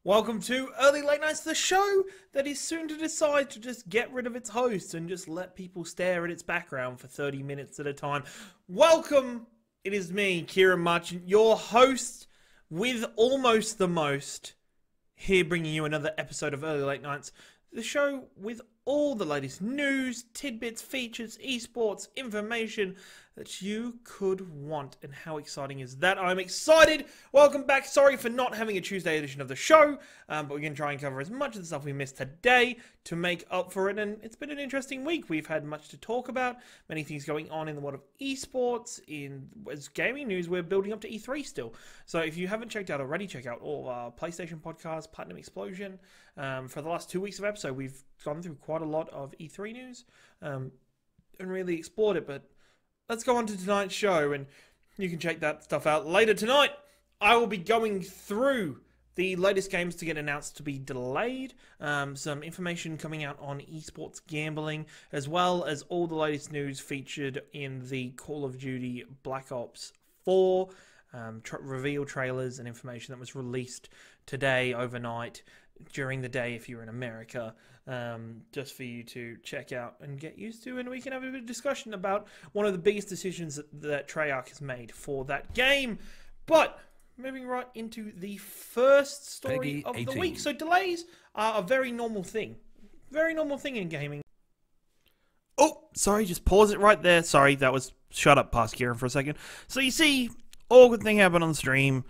Welcome to Early Late Nights, the show that is soon to decide to just get rid of its hosts and just let people stare at its background for 30 minutes at a time. Welcome, it is me, Ciaran Marchant, your host with almost the most, here bringing you another episode of Early Late Nights, the show with all the latest news, tidbits, features, esports, information that you could want. And how exciting is that? I'm excited! Welcome back. Sorry for not having a Tuesday edition of the show, but we're going to try and cover as much of the stuff we missed today to make up for it. And it's been an interesting week. We've had much to talk about, many things going on in the world of esports. As gaming news, we're building up to E3 still. So if you haven't checked out already, check out all our PlayStation podcasts, Platinum Explosion. For the last 2 weeks of episode, we've gone through quite a lot of E3 news and really explored it. But let's go on to tonight's show, and you can check that stuff out later tonight. I will be going through the latest games to get announced to be delayed, some information coming out on esports gambling, as well as all the latest news featured in the Call of Duty Black Ops 4 reveal trailers and information that was released today, overnight, during the day if you're in America, just for you to check out and get used to, and we can have a bit of discussion about one of the biggest decisions that Treyarch has made for that game. But moving right into the first story of the week. So delays are a very normal thing. Very normal thing in gaming. Oh, sorry, just pause it right there. Sorry, that was... Shut up, past Ciaran for a second. So you see, awkward thing happened on the stream.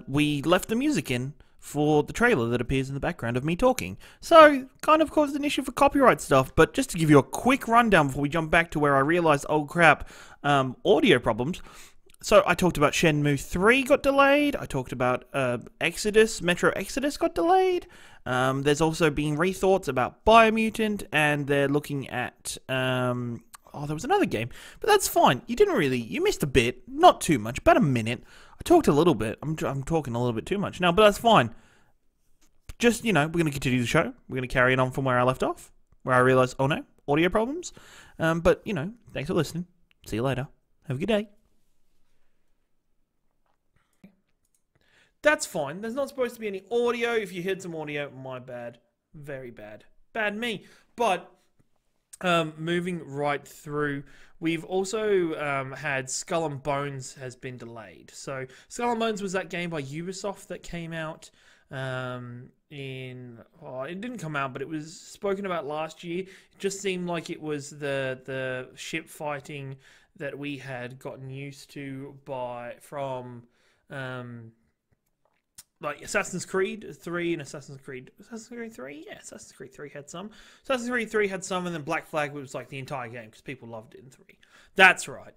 We left the music in for the trailer that appears in the background of me talking. So, kind of caused an issue for copyright stuff, but just to give you a quick rundown before we jump back to where I realized, oh crap, audio problems. So, I talked about Shenmue 3 got delayed, I talked about Metro Exodus got delayed, there's also been rethoughts about Biomutant, and they're looking at, oh, there was another game, but that's fine. You missed a bit, not too much, about a minute. I talked a little bit. I'm talking a little bit too much now, but that's fine. Just, we're going to continue the show. We're going to carry it on from where I left off, where I realized, oh no, audio problems. But, thanks for listening. See you later. Have a good day. That's fine. There's not supposed to be any audio. If you heard some audio, my bad. Very bad. Bad me. But... moving right through, we've also had Skull and Bones has been delayed. So Skull and Bones was that game by Ubisoft that came out it didn't come out, but it was spoken about last year. It just seemed like it was the ship fighting that we had gotten used to from like Assassin's Creed 3 and Assassin's Creed 3? Yeah, Assassin's Creed 3 had some. Assassin's Creed 3 had some, and then Black Flag was like the entire game because people loved it in 3. That's right.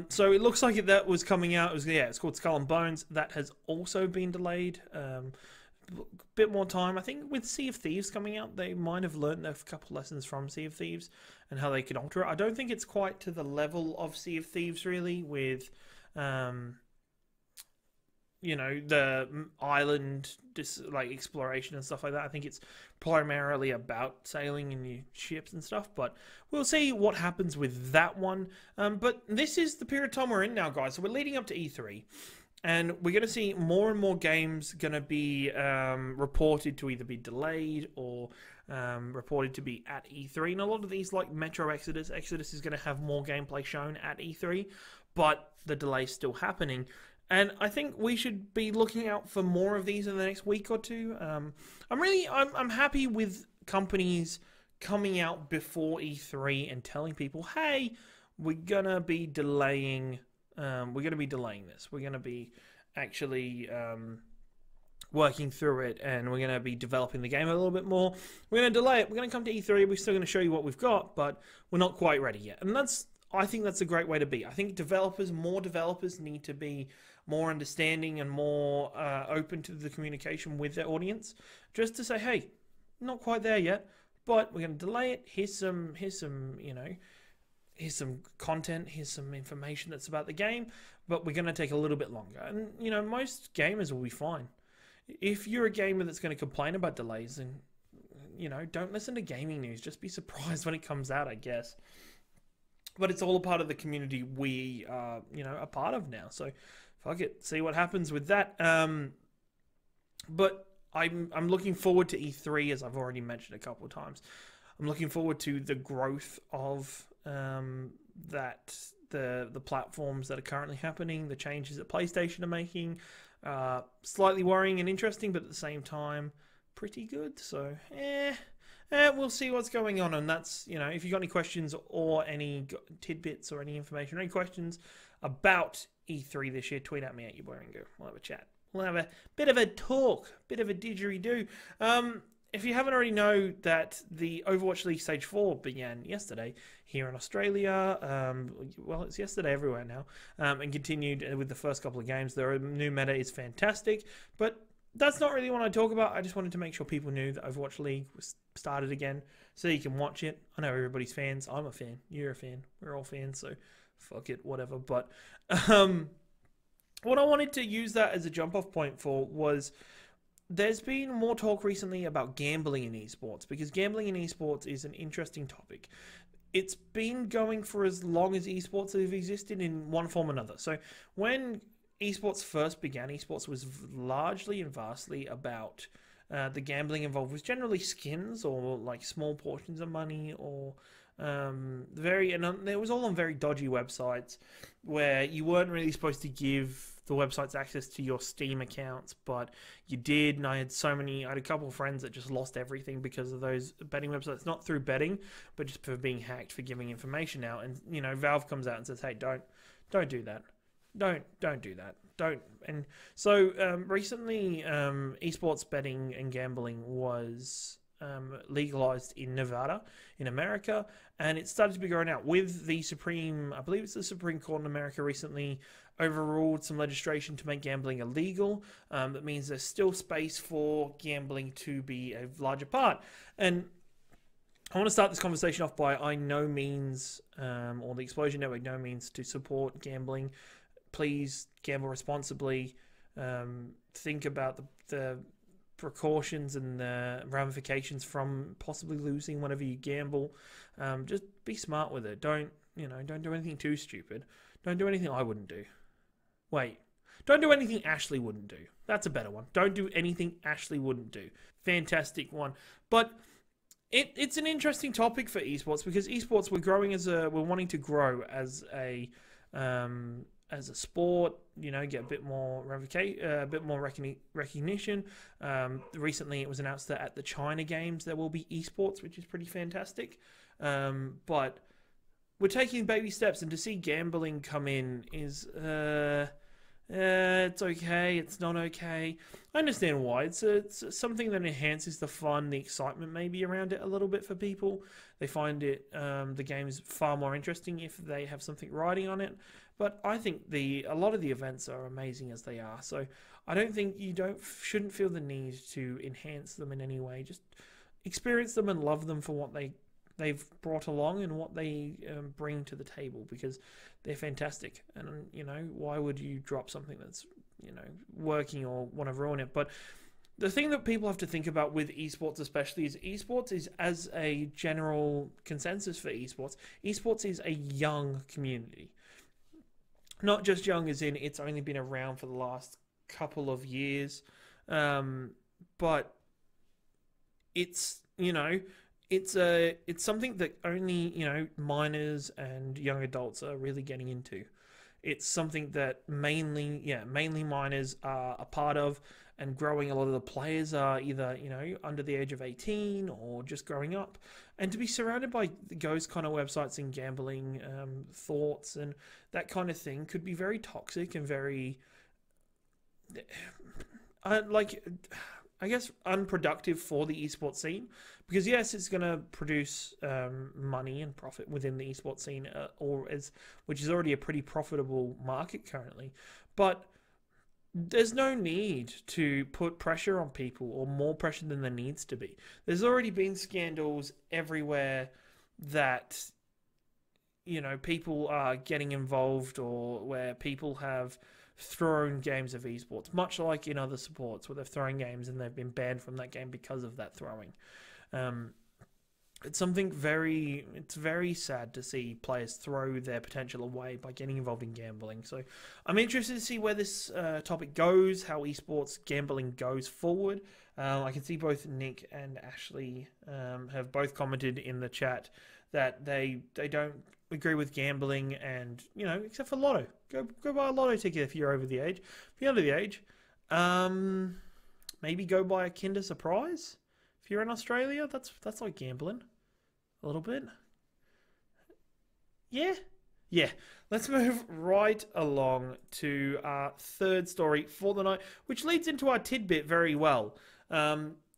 So it looks like that was coming out. It's called Skull and Bones. That has also been delayed. Bit more time. I think with Sea of Thieves coming out, they might have learned a couple lessons from Sea of Thieves and how they could alter it. I don't think it's quite to the level of Sea of Thieves, really, with... the island exploration and stuff like that. I think it's primarily about sailing in your ships and stuff, but we'll see what happens with that one. But this is the period of time we're in now, guys. So we're leading up to E3, and we're going to see more and more games going to be reported to either be delayed or reported to be at E3. And a lot of these, like Metro Exodus is going to have more gameplay shown at E3, but the delay's still happening. And I think we should be looking out for more of these in the next week or two. I'm happy with companies coming out before E3 and telling people, hey, we're gonna be delaying. We're gonna be delaying this. We're gonna be actually working through it, and we're gonna be developing the game a little bit more. We're gonna delay it. We're gonna come to E3. We're still gonna show you what we've got, but we're not quite ready yet. And I think that's a great way to be. I think more developers need to be more understanding and more open to the communication with their audience, just to say, hey, not quite there yet, but we're going to delay it. Here's some content, here's some information that's about the game, but we're going to take a little bit longer. And most gamers will be fine. If you're a gamer that's going to complain about delays, then don't listen to gaming news. Just be surprised when it comes out, I guess. But it's all a part of the community we are, a part of now. So fuck it, see what happens with that. But I'm looking forward to E3, as I've already mentioned a couple of times. I'm looking forward to the growth of that the platforms that are currently happening, the changes that PlayStation are making. Slightly worrying and interesting, but at the same time, pretty good. So, we'll see what's going on. And that's, if you've got any questions or any tidbits or any information or any questions about E3 this year, tweet at me at YouBoyRingo. We'll have a chat. We'll have a bit of a talk, bit of a didgeridoo. If you haven't already know that the Overwatch League Stage 4 began yesterday here in Australia, well, it's yesterday everywhere now, and continued with the first couple of games. The new meta is fantastic, but that's not really what I talk about. I just wanted to make sure people knew that Overwatch League was started again, so you can watch it. I know everybody's fans. I'm a fan. You're a fan. We're all fans, so fuck it, whatever. But what I wanted to use that as a jump-off point for was there's been more talk recently about gambling in esports, because gambling in esports is an interesting topic. It's been going for as long as esports have existed in one form or another. So when esports first began, esports was largely and vastly about the gambling involved was generally skins or like small portions of money or it was all on very dodgy websites where you weren't really supposed to give the websites access to your Steam accounts, but you did. And I had a couple of friends that just lost everything because of those betting websites, not through betting, but just for being hacked, for giving information out. And Valve comes out and says, hey, don't do that. Don't do that. Don't. And so recently, esports betting and gambling was legalized in Nevada, in America, and it started to be going out with the I believe it's the Supreme Court in America recently overruled some legislation to make gambling illegal. That means there's still space for gambling to be a larger part. And I want to start this conversation off by or the Explosion Network, no means to support gambling. Please gamble responsibly. Think about the precautions and the ramifications from possibly losing whenever you gamble. Just be smart with it. Don't do anything too stupid. Don't do anything I wouldn't do. Wait. Don't do anything Ashley wouldn't do. That's a better one. Don't do anything Ashley wouldn't do. Fantastic one. But it's an interesting topic for esports, because esports we're wanting to grow as a sport, get a bit more recognition. Recently, it was announced that at the China Games there will be esports, which is pretty fantastic. But we're taking baby steps, and to see gambling come in is it's okay, it's not okay. I understand why. It's something that enhances the fun, the excitement maybe around it a little bit for people. They find it the game's far more interesting if they have something riding on it. But I think a lot of the events are amazing as they are. So I don't think shouldn't feel the need to enhance them in any way. Just experience them and love them for what they've brought along and what they bring to the table, because they're fantastic. And why would you drop something that's working or want to ruin it? But the thing that people have to think about with esports especially is esports is, as a general consensus for esports is a young community. Not just young as in it's only been around for the last couple of years, but it's something that only minors and young adults are really getting into. It's something that mainly minors are a part of, and growing. A lot of the players are either under the age of 18 or just growing up, and to be surrounded by those kind of websites and gambling thoughts and that kind of thing could be very toxic and very I guess unproductive for the esports scene, because yes, it's going to produce money and profit within the esports scene, which is already a pretty profitable market currently, but there's no need to put pressure on people, or more pressure than there needs to be. There's already been scandals everywhere that people are getting involved, or where people have thrown games of esports, much like in other sports where they've thrown games and they've been banned from that game because of that throwing. it's very sad to see players throw their potential away by getting involved in gambling. So I'm interested to see where this topic goes, how esports gambling goes forward. I can see both Nick and Ashley have both commented in the chat that they don't agree with gambling, and except for lotto, go buy a lotto ticket if you're over the age. If you're under the age, maybe go buy a Kinder Surprise. If you're in Australia, that's like gambling a little bit. Yeah. Let's move right along to our third story for the night, which leads into our tidbit very well.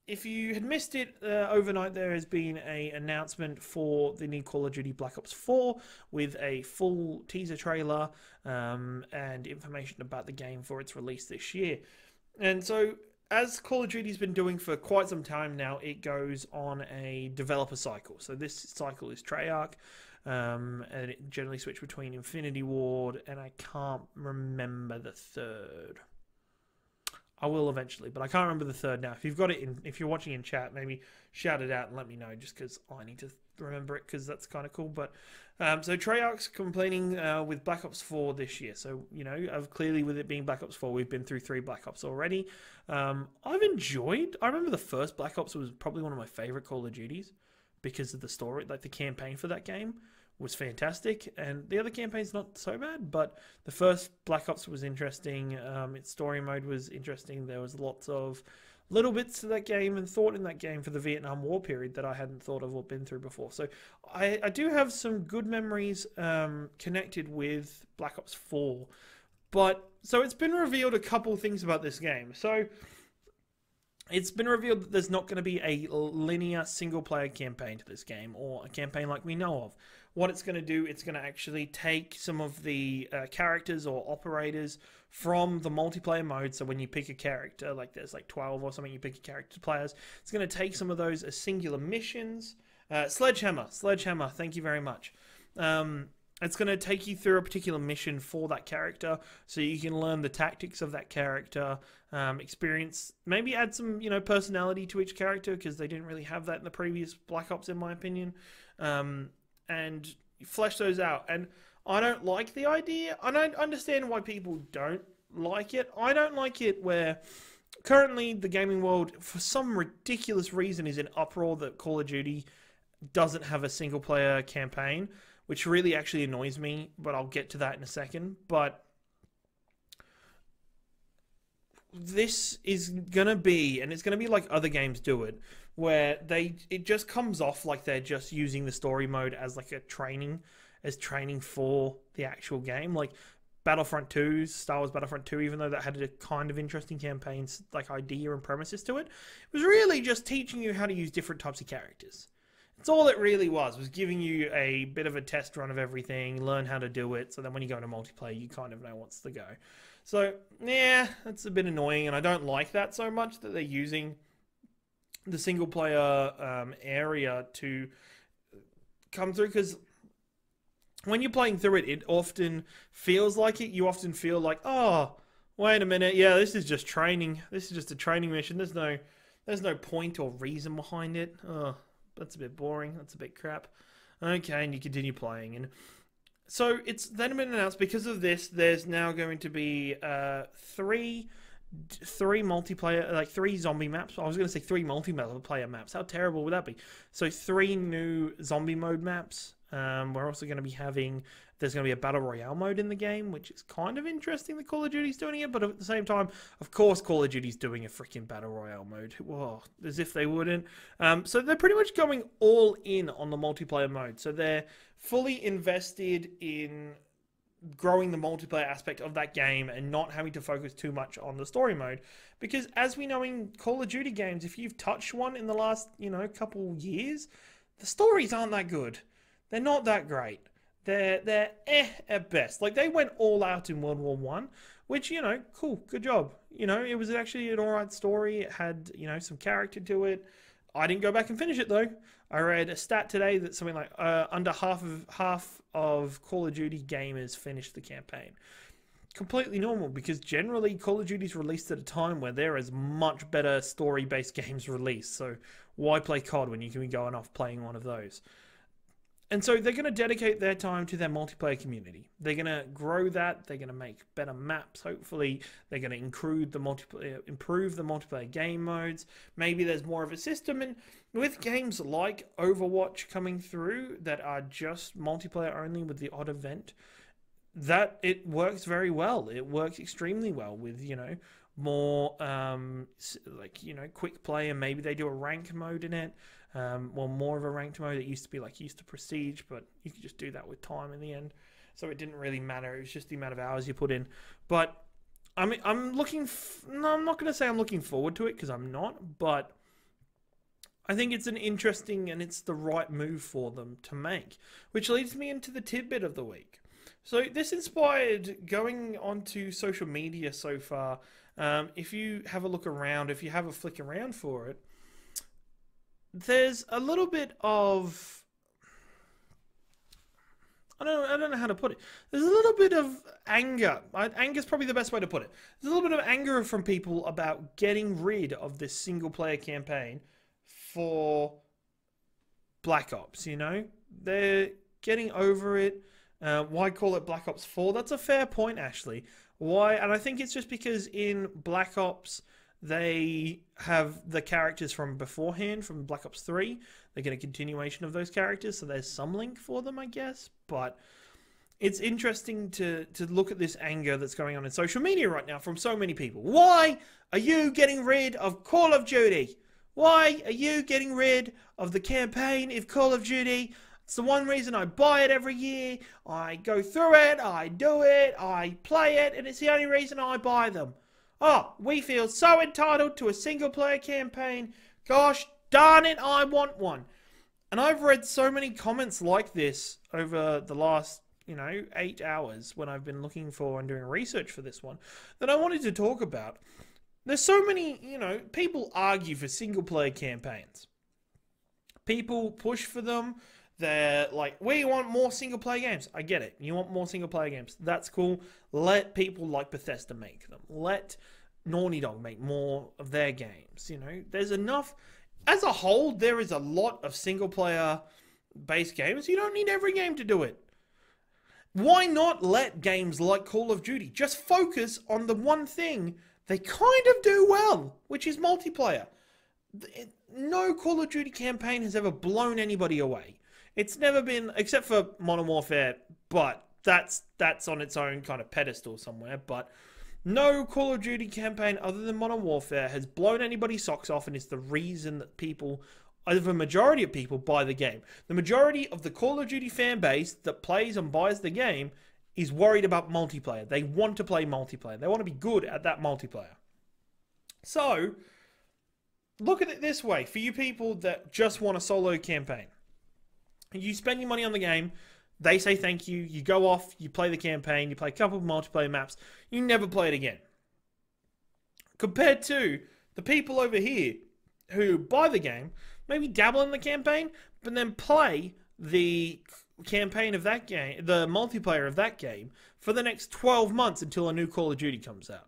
If you had missed it, overnight there has been an announcement for the new Call of Duty Black Ops 4 with a full teaser trailer and information about the game for its release this year. And so, as Call of Duty's been doing for quite some time now, it goes on a developer cycle. So this cycle is Treyarch, and it generally switches between Infinity Ward, and I can't remember the third. I will eventually, but I can't remember the third now. If you've got it if you're watching in chat, maybe shout it out and let me know, just because I need to remember it, because that's kind of cool. But so Treyarch's completing with Black Ops 4 this year. So clearly with it being Black Ops 4, we've been through 3 Black Ops already. I've enjoyed. I remember the first Black Ops was probably one of my favorite Call of Duties because of the story, like the campaign for that game was fantastic, and the other campaign's not so bad, but the first Black Ops was interesting. Its story mode was interesting. There was lots of little bits to that game and thought in that game for the Vietnam War period that I hadn't thought of or been through before. So I do have some good memories connected with Black Ops 4. But so it's been revealed a couple things about this game. So it's been revealed that there's not going to be a linear single-player campaign to this game, or a campaign like we know of. What it's going to do, it's going to actually take some of the characters or operators from the multiplayer mode. So when you pick a character, like there's like 12 or something, you pick a character players, it's going to take some of those as singular missions. Sledgehammer, thank you very much. It's going to take you through a particular mission for that character, so you can learn the tactics of that character, experience, maybe add some, personality to each character, because they didn't really have that in the previous Black Ops, in my opinion, and flesh those out. And I don't like the idea. I don't understand why people don't like it. I don't like it where currently the gaming world, for some ridiculous reason, is in uproar that Call of Duty doesn't have a single-player campaign, which really actually annoys me, but I'll get to that in a second. But this is going to be, and it's going to be like other games do it, where it just comes off like they're just using the story mode as like training for the actual game. Like Battlefront 2's Star Wars Battlefront 2, even though that had a kind of interesting campaigns, like idea and premises to it, it was really just teaching you how to use different types of characters. It's all it really was giving you a bit of a test run of everything, learn how to do it, so then when you go into multiplayer, you kind of know what's the go. So, yeah, that's a bit annoying, and I don't like that so much, that they're using the single-player area to come through, because when you're playing through it, it often feels like it. You often feel like, oh, wait a minute, yeah, this is just training. This is just a training mission. There's no point or reason behind it. Oh, that's a bit boring. That's a bit crap. Okay, and you continue playing. And so it's then been announced, because of this, there's now going to be three multiplayer, like 3 zombie maps. I was going to say 3 multiplayer maps. How terrible would that be? So 3 new zombie mode maps. We're also going to be there's going to be a Battle Royale mode in the game, which is kind of interesting that Call of Duty's doing it, but at the same time, of course, Call of Duty's doing a freaking Battle Royale mode. Whoa, as if they wouldn't. So they're pretty much going all in on the multiplayer mode. So they're fully invested in growing the multiplayer aspect of that game and not having to focus too much on the story mode. Because as we know in Call of Duty games, if you've touched one in the last, couple years, the stories aren't that good. They're not that great. They're at best. Like, they went all out in World War One, which, cool, good job. It was actually an alright story. It had, some character to it. I didn't go back and finish it, though. I read a stat today that something like under half of Call of Duty gamers finished the campaign. completely normal because generally Call of Duty is released at a time where there is much better story-based games released. So why play COD when you can be going off playing one of those? And so they're going to dedicate their time to their multiplayer community. They're going to grow that. They're going to make better maps, hopefully. They're going to improve the multiplayer game modes. Maybe there's more of a system. And with games like Overwatch coming through that are just multiplayer only with the odd event, that it works very well. It works extremely well with, more quick play, and maybe they do a rank mode in it. Well, more of a ranked mode. It used to be used to Prestige, but you could just do that with time in the end. So it didn't really matter. It was just the amount of hours you put in. But I'm looking. No, I'm not going to say I'm looking forward to it because I'm not. But I think it's an interesting and it's the right move for them to make, which leads me into the tidbit of the week. So this inspired going onto social media so far. If you have a look around, if you have a flick around for it, there's a little bit of, I don't know how to put it. There's a little bit of anger. Anger is probably the best way to put it. There's a little bit of anger from people about getting rid of this single player campaign for Black Ops, They're getting over it. Why call it Black Ops 4? That's a fair point, Ashley. Why? And I think it's just because in Black Ops, they have the characters from beforehand, from Black Ops 3. They get a continuation of those characters, so there's some link for them, I guess. But it's interesting to look at this anger that's going on in social media right now from so many people. Why are you getting rid of Call of Duty? Why are you getting rid of the campaign of Call of Duty? It's the one reason I buy it every year. I go through it, I do it, I play it, and it's the only reason I buy them. Oh, we feel so entitled to a single-player campaign. Gosh darn it, I want one. And I've read so many comments like this over the last, 8 hours when I've been looking for and doing research for this one that I wanted to talk about. There's so many, people argue for single-player campaigns. People push for them. They're like, we want more single-player games. I get it. You want more single-player games. That's cool. Let people like Bethesda make them. Let Naughty Dog make more of their games. There's enough. As a whole, there is a lot of single-player based games. You don't need every game to do it. Why not let games like Call of Duty just focus on the one thing they kind of do well, which is multiplayer? No Call of Duty campaign has ever blown anybody away. It's never been, except for Modern Warfare, but that's on its own kind of pedestal somewhere. But no Call of Duty campaign other than Modern Warfare has blown anybody's socks off, and it's the reason that people, the majority of people, buy the game. The majority of the Call of Duty fan base that plays and buys the game is worried about multiplayer. They want to play multiplayer. They want to be good at that multiplayer. So, look at it this way. For you people that just want a solo campaign, you spend your money on the game, they say thank you, you go off, you play the campaign, you play a couple of multiplayer maps, you never play it again. Compared to the people over here who buy the game, maybe dabble in the campaign, but then play the campaign of that game, the multiplayer of that game, for the next 12 months until a new Call of Duty comes out.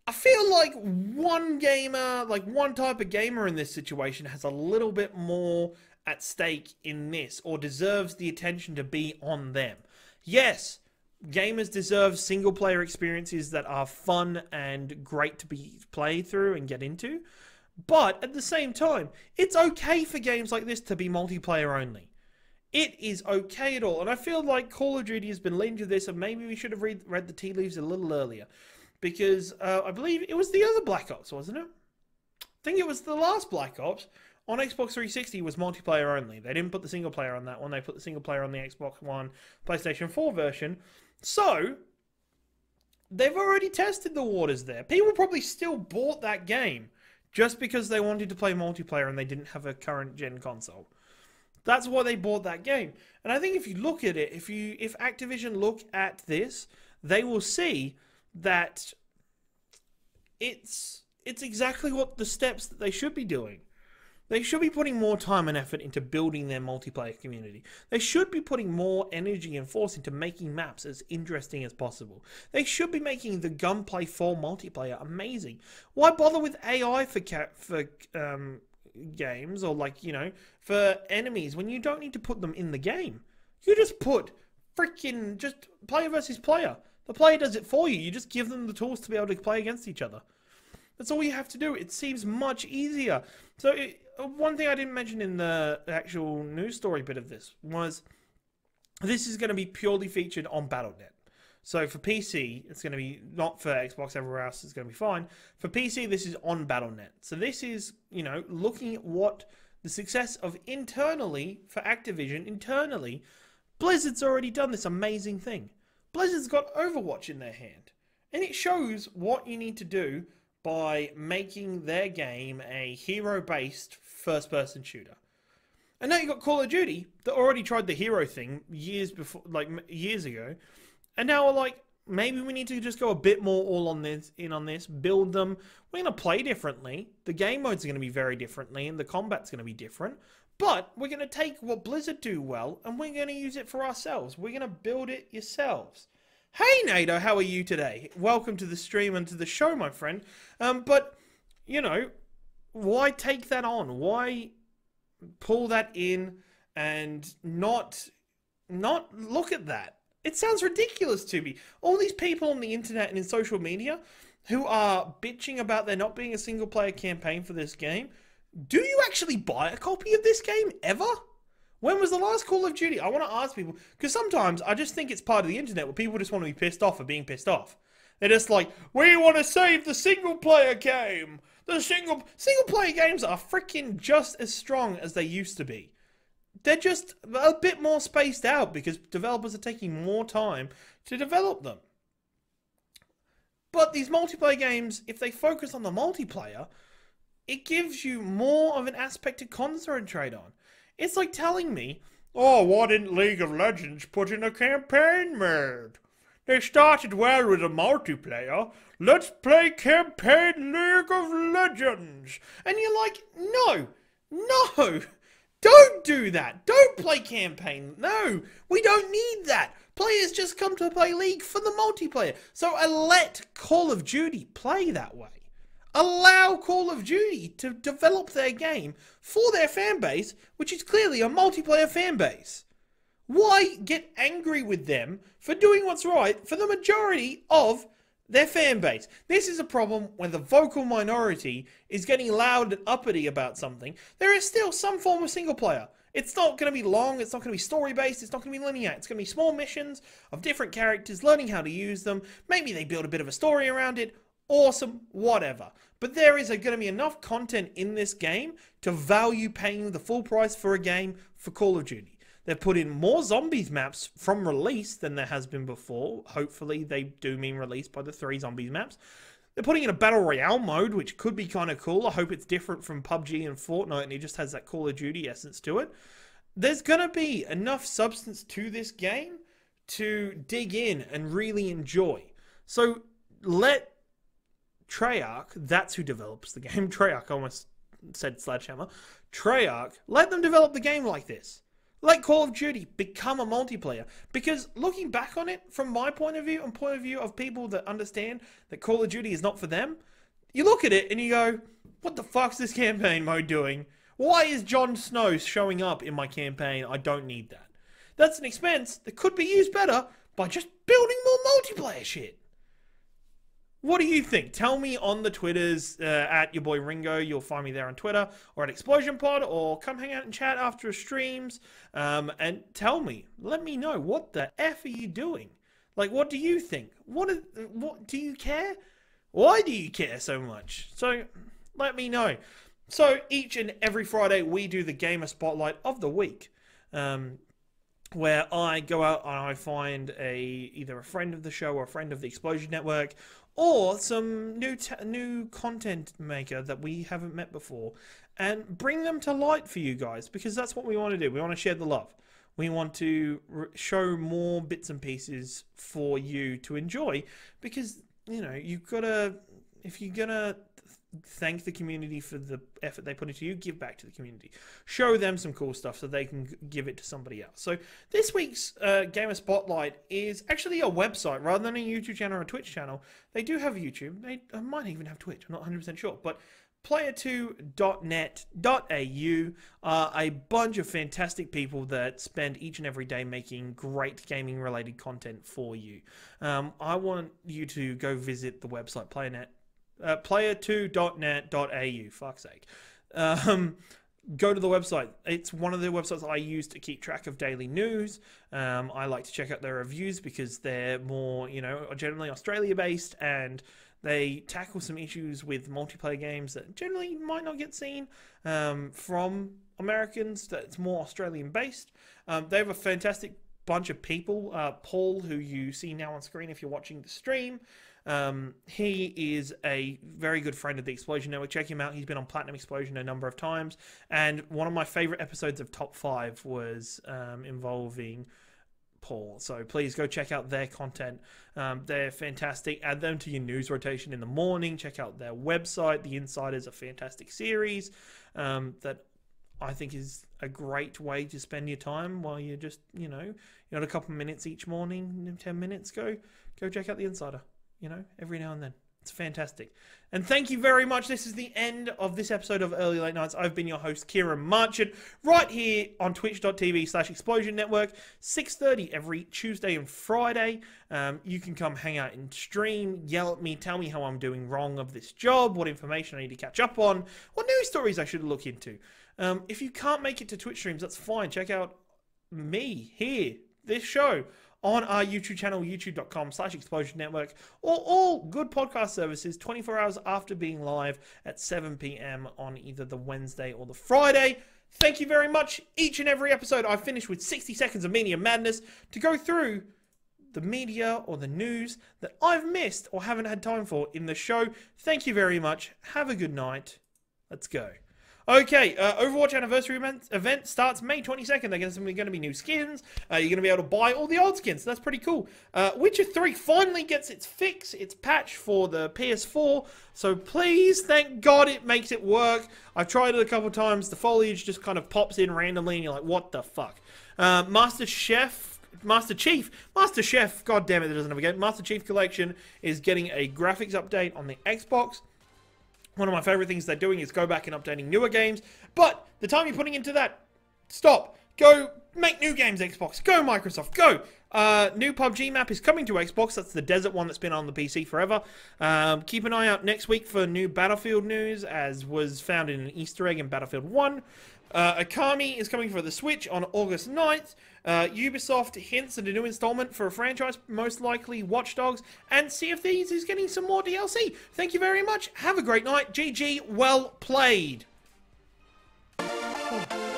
I feel like one gamer, like one type of gamer in this situation has a little bit more at stake in this, or deserves the attention to be on them. Yes, gamers deserve single player experiences that are fun and great to be played through and get into, but at the same time, it's okay for games like this to be multiplayer only. It is okay at all, and I feel like Call of Duty has been leading to this, and maybe we should have read the tea leaves a little earlier, because I believe it was the other Black Ops, wasn't it? I think it was the last Black Ops on Xbox 360 was multiplayer only. They didn't put the single player on that one. They put the single player on the Xbox One, PlayStation 4 version. So, they've already tested the waters there. People probably still bought that game just because they wanted to play multiplayer and they didn't have a current gen console. That's why they bought that game. And I think if you look at it, if Activision look at this, they will see that it's exactly what the steps that they should be doing. They should be putting more time and effort into building their multiplayer community. They should be putting more energy and force into making maps as interesting as possible. They should be making the gunplay for multiplayer amazing. Why bother with AI for games, or like, you know, for enemies, when you don't need to put them in the game? You just put freaking just player versus player. The player does it for you. You just give them the tools to be able to play against each other. That's all you have to do. It seems much easier. So one thing I didn't mention in the actual news story bit of this was this is going to be purely featured on Battle.net. So for PC, it's going to be not for Xbox. Everywhere else is going to be fine. For PC, this is on Battle.net. So this is, you know, looking at what the success of internally for Activision, internally, Blizzard's already done this amazing thing. Blizzard's got Overwatch in their hand. And it shows what you need to do by making their game a hero-based first-person shooter. And now you've got Call of Duty that already tried the hero thing years before, like years ago, and now we're like, maybe we need to just go a bit more all on this, build them. We're going to play differently. The game modes are going to be very differently, and the combat's going to be different. But we're going to take what Blizzard do well, and we're going to use it for ourselves. We're going to build it yourselves. Hey NATO, how are you today? Welcome to the stream and to the show, my friend. But, you know, why take that on? Why pull that in and not look at that? It sounds ridiculous to me. All these people on the internet and in social media who are bitching about there not being a single-player campaign for this game, do you actually buy a copy of this game ever? When was the last Call of Duty? I want to ask people, because sometimes I just think it's part of the internet where people just want to be pissed off for being pissed off. They're just like, we want to save the single-player game. The single-player games are freaking just as strong as they used to be. They're just a bit more spaced out because developers are taking more time to develop them. But these multiplayer games, if they focus on the multiplayer, it gives you more of an aspect to concentrate on. It's like telling me, oh, why didn't League of Legends put in a campaign mode? They started well with a multiplayer. Let's play campaign League of Legends. And you're like, no, don't do that. Don't play campaign. No, we don't need that. Players just come to play League for the multiplayer. So let Call of Duty play that way. Allow Call of Duty to develop their game for their fan base, which is clearly a multiplayer fan base. Why get angry with them for doing what's right for the majority of their fan base? This is a problem when the vocal minority is getting loud and uppity about something. There is still some form of single player. It's not going to be long, it's not going to be story-based, it's not going to be linear. It's going to be small missions of different characters, learning how to use them. Maybe they build a bit of a story around it. Awesome, whatever. But there is going to be enough content in this game to value paying the full price for a game for Call of Duty. They've put in more zombies maps from release than there has been before. Hopefully they do mean release by the 3 zombies maps. They're putting in a Battle Royale mode, which could be kind of cool. I hope it's different from PUBG and Fortnite and it just has that Call of Duty essence to it. There's going to be enough substance to this game to dig in and really enjoy. So let Treyarch, that's who develops the game. Treyarch, I almost said Sledgehammer. Treyarch, let them develop the game like this. Let Call of Duty become a multiplayer. Because looking back on it, from my point of view and point of view of people that understand that Call of Duty is not for them, you look at it and you go, what the fuck's this campaign mode doing? Why is Jon Snow showing up in my campaign? I don't need that. That's an expense that could be used better by just building more multiplayer shit. What do you think? Tell me on the Twitters, at your boy Ringo. You'll find me there on Twitter, or at Explosion Pod, or come hang out and chat after streams, and tell me. Let me know, what the F are you doing? Like, what do you think? What do you care? Why do you care so much? So, let me know. So, each and every Friday, we do the Gamer Spotlight of the week, where I go out and I find either a friend of the show or a friend of the Explosion Network, or some new content maker that we haven't met before, and bring them to light for you guys, because that's what we want to do. We want to share the love. We want to show more bits and pieces for you to enjoy, because, you know, you've got to, if you're going to thank the community for the effort they put into you, give back to the community. Show them some cool stuff so they can give it to somebody else. So this week's Gamer Spotlight is actually a website rather than a YouTube channel or a Twitch channel. They do have YouTube. They might even have Twitch. I'm not 100% sure. But player2.net.au are a bunch of fantastic people that spend each and every day making great gaming related content for you. I want you to go visit the website player2.net.au. Fuck's sake. Go to the website. It's one of the websites I use to keep track of daily news. I like to check out their reviews because they're more, generally Australia based, and they tackle some issues with multiplayer games that generally might not get seen from Americans. That's more Australian based. They have a fantastic bunch of people. Paul, who you see now on screen if you're watching the stream, he is a very good friend of the Explosion Network. Check him out. He's been on Platinum Explosion a number of times, and one of my favorite episodes of Top 5 was involving Paul. So please go check out their content. They're fantastic. Add them to your news rotation in the morning. Check out their website. The Insider's a fantastic series that I think is a great way to spend your time while you're just, you got a couple minutes each morning, 10 minutes, go check out the Insider, every now and then. It's fantastic. And thank you very much. This is the end of this episode of Early Late Nights. I've been your host, Ciaran Marchant, right here on twitch.tv/Explosion Network, 6:30 every Tuesday and Friday. You can come hang out and stream, yell at me, tell me how I'm doing wrong of this job, what information I need to catch up on, what news stories I should look into. If you can't make it to Twitch streams, that's fine. Check out me here, this show, on our YouTube channel, youtube.com/Explosion Network, or all good podcast services 24 hours after being live at 7 p.m. on either the Wednesday or the Friday. Thank you very much. Each and every episode, I've finished with 60 seconds of media madness to go through the media or the news that I've missed or haven't had time for in the show. Thank you very much. Have a good night. Let's go. Okay, Overwatch anniversary event starts May 22nd. There's going to be new skins. You're going to be able to buy all the old skins. So that's pretty cool. Witcher 3 finally gets its fix, its patch for the PS4. So please, thank God it makes it work. I've tried it a couple times. The foliage just kind of pops in randomly and you're like, what the fuck? Master Chief, god damn it, it doesn't have a game. Master Chief Collection is getting a graphics update on the Xbox. One of my favorite things they're doing is go back and updating newer games. But the time you're putting into that, stop. Go make new games, Xbox. Go, Microsoft. Go. New PUBG map is coming to Xbox. That's the desert one that's been on the PC forever. Keep an eye out next week for new Battlefield news, as was found in an Easter egg in Battlefield 1. Akami is coming for the Switch on August 9th. Ubisoft hints at a new installment for a franchise, most likely Watch Dogs, and Sea of Thieves is getting some more DLC. Thank you very much. Have a great night. GG. Well played. Oh.